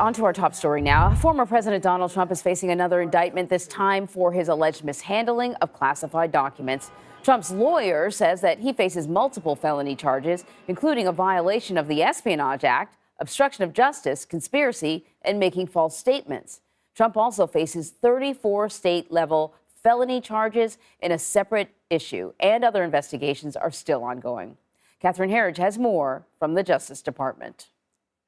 onto our top story now. Former President Donald Trump is facing another indictment, this time for his alleged mishandling of classified documents. Trump's lawyer says that he faces multiple felony charges, including a violation of the Espionage Act, obstruction of justice, conspiracy, and making false statements. Trump also faces 34 state-level felony charges in a separate issue, and other investigations are still ongoing. Catherine Herridge has more from the Justice Department.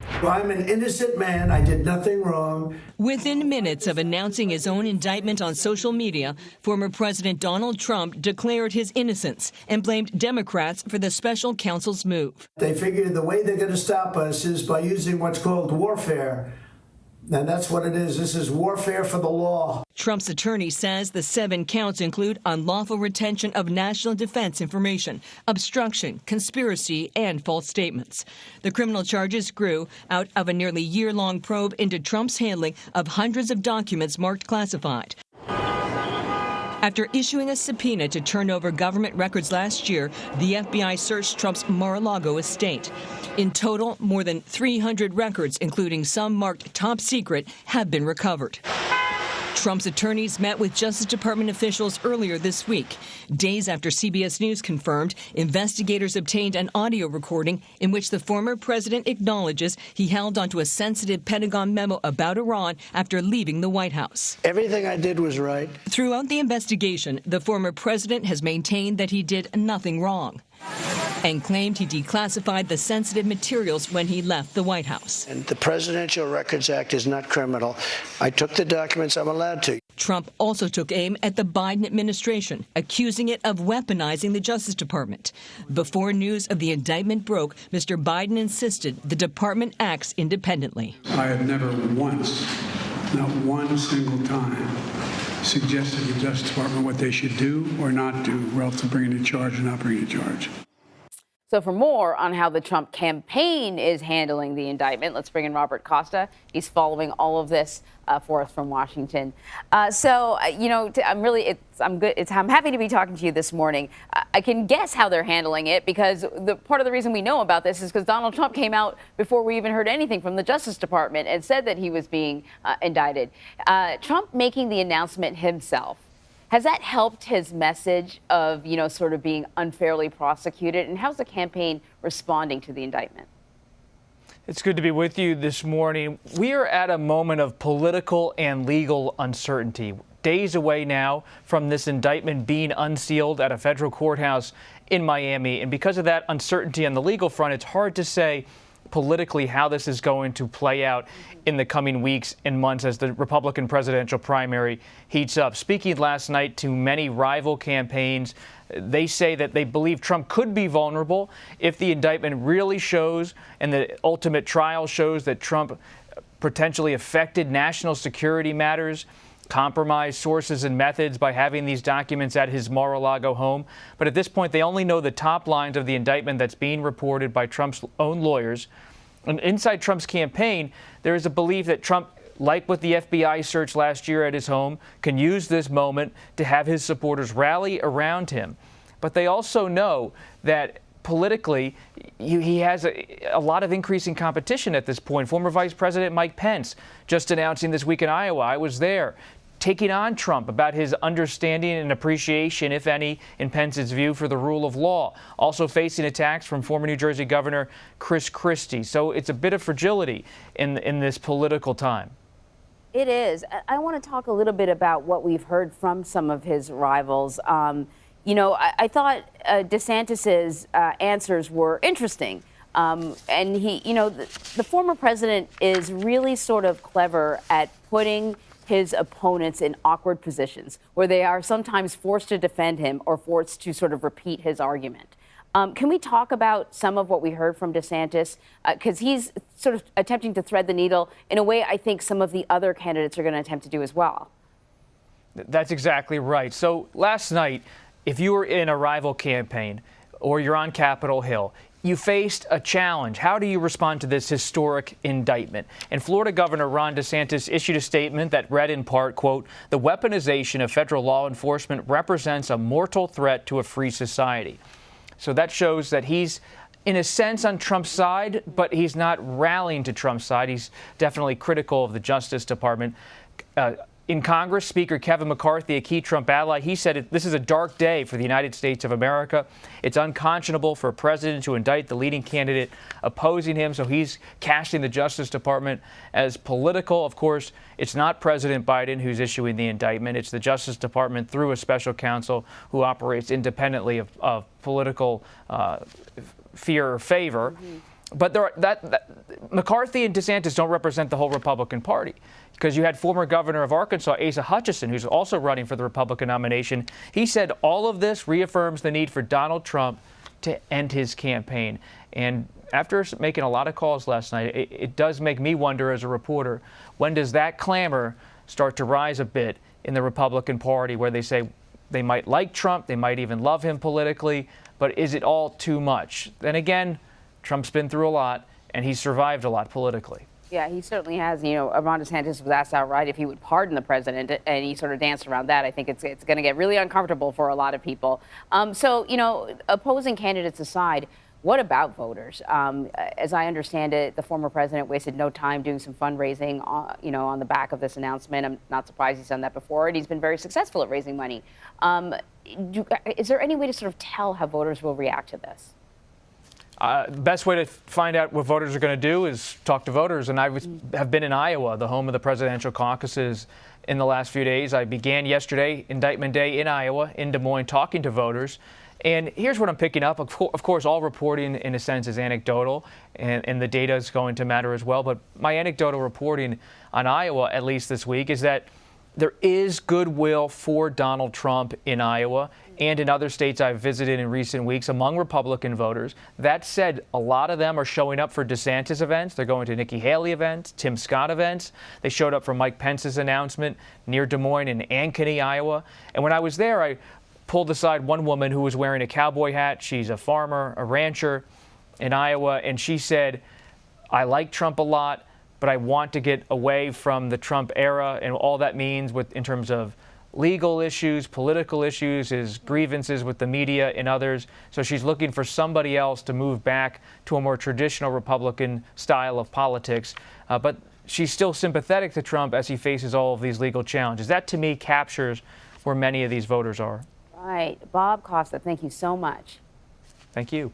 I'm an innocent man. I did nothing wrong. Within minutes of announcing his own indictment on social media, former President Donald Trump declared his innocence and blamed Democrats for the special counsel's move. They figure the way they're going to stop us is by using what's called warfare. And that's what it is. This is warfare for the law. Trump's attorney says the 7 counts include unlawful retention of national defense information, obstruction, conspiracy, and false statements. The criminal charges grew out of a nearly year-long probe into Trump's handling of hundreds of documents marked classified. After issuing a subpoena to turn over government records last year, the FBI searched Trump's Mar-a-Lago estate. In total, more than 300 records, including some marked top secret, have been recovered. Trump's attorneys met with Justice Department officials earlier this week. Days after CBS News confirmed, investigators obtained an audio recording in which the former president acknowledges he held onto a sensitive Pentagon memo about Iran after leaving the White House. Everything I did was right. Throughout the investigation, the former president has maintained that he did nothing wrong and claimed he declassified the sensitive materials when he left the White House. And the Presidential Records Act is not criminal. I took the documents I'm allowed to. Trump also took aim at the Biden administration, accusing it of weaponizing the Justice Department. Before news of the indictment broke, Mr. Biden insisted the department acts independently. I have never once, not one single time, suggested to the Justice Department what they should do or not do relative to bringing a charge or not bringing a charge. So for more on how the Trump campaign is handling the indictment, let's bring in Robert Costa. He's following all of this for us from Washington. I'm happy to be talking to you this morning. I can guess how they're handling it because part of the reason we know about this is because Donald Trump came out before we even heard anything from the Justice Department and said that he was being indicted. Trump making the announcement himself. Has that helped his message of, sort of being unfairly prosecuted? And how's the campaign responding to the indictment? It's good to be with you this morning. We are at a moment of political and legal uncertainty. Days away now from this indictment being unsealed at a federal courthouse in Miami. And because of that uncertainty on the legal front, it's hard to say politically how this is going to play out in the coming weeks and months as the Republican presidential primary heats up. Speaking last night to many rival campaigns, they say that they believe Trump could be vulnerable if the indictment really shows and the ultimate trial shows that Trump potentially affected national security matters, compromised sources and methods by having these documents at his Mar-a-Lago home. But at this point, they only know the top lines of the indictment that's being reported by Trump's own lawyers. And inside Trump's campaign, there is a belief that Trump, like with the FBI search last year at his home, can use this moment to have his supporters rally around him. But they also know that politically, he has a lot of increasing competition at this point. Former Vice President Mike Pence just announcing this week in Iowa, I was there, taking on Trump about his understanding and appreciation, if any, in Pence's view for the rule of law. Also facing attacks from former New Jersey Governor Chris Christie. So it's a bit of fragility in this political time. It is. I want to talk a little bit about what we've heard from some of his rivals. I thought DeSantis's answers were interesting. And the former president is really sort of clever at putting his opponents in awkward positions where they are sometimes forced to defend him or forced to sort of repeat his argument. Can we talk about some of what we heard from DeSantis? Because he's sort of attempting to thread the needle in a way I think some of the other candidates are going to attempt to do as well. That's exactly right. So last night, if you were in a rival campaign or you're on Capitol Hill, you faced a challenge. How do you respond to this historic indictment? And Florida Governor Ron DeSantis issued a statement that read in part, quote, "The weaponization of federal law enforcement represents a mortal threat to a free society." So that shows that he's in a sense on Trump's side, but he's not rallying to Trump's side. He's definitely critical of the Justice Department. In Congress, Speaker Kevin McCarthy, a key Trump ally, he said this is a dark day for the United States of America. It's unconscionable for a president to indict the leading candidate opposing him. So he's casting the Justice Department as political. Of course, it's not President Biden who's issuing the indictment. It's the Justice Department through a special counsel who operates independently of political fear or favor. But McCarthy and DeSantis don't represent the whole Republican Party, because you had former governor of Arkansas, Asa Hutchison, who's also running for the Republican nomination. He said all of this reaffirms the need for Donald Trump to end his campaign. And after making a lot of calls last night, it does make me wonder as a reporter, when does that clamor start to rise a bit in the Republican Party, where they say they might like Trump, they might even love him politically, but is it all too much? Then again, Trump's been through a lot, and he's survived a lot politically. Yeah, he certainly has. You know, Ron DeSantis was asked outright if he would pardon the president, and he sort of danced around that. I think it's going to get really uncomfortable for a lot of people. So, you know, opposing candidates aside, what about voters? As I understand it, the former president wasted no time doing some fundraising, you know, on the back of this announcement. I'm not surprised he's done that before, and he's been very successful at raising money. Is there any way to sort of tell how voters will react to this? Best way to find out what voters are going to do is talk to voters. And I have been in Iowa, the home of the presidential caucuses, in the last few days. I began yesterday, Indictment Day, in Iowa, in Des Moines, talking to voters. And here's what I'm picking up. Of course, all reporting, in a sense, is anecdotal, and the data is going to matter as well. But my anecdotal reporting on Iowa, at least this week, is that there is goodwill for Donald Trump in Iowa and in other states I've visited in recent weeks among Republican voters. That said, a lot of them are showing up for DeSantis events. They're going to Nikki Haley events, Tim Scott events. They showed up for Mike Pence's announcement near Des Moines in Ankeny, Iowa. And when I was there, I pulled aside one woman who was wearing a cowboy hat. She's a farmer, a rancher in Iowa, and she said, I like Trump a lot, but I want to get away from the Trump era and all that means in terms of legal issues, political issues, his grievances with the media and others. So she's looking for somebody else to move back to a more traditional Republican style of politics. But she's still sympathetic to Trump as he faces all of these legal challenges. That, to me, captures where many of these voters are. Right. Bob Costa, thank you so much. Thank you.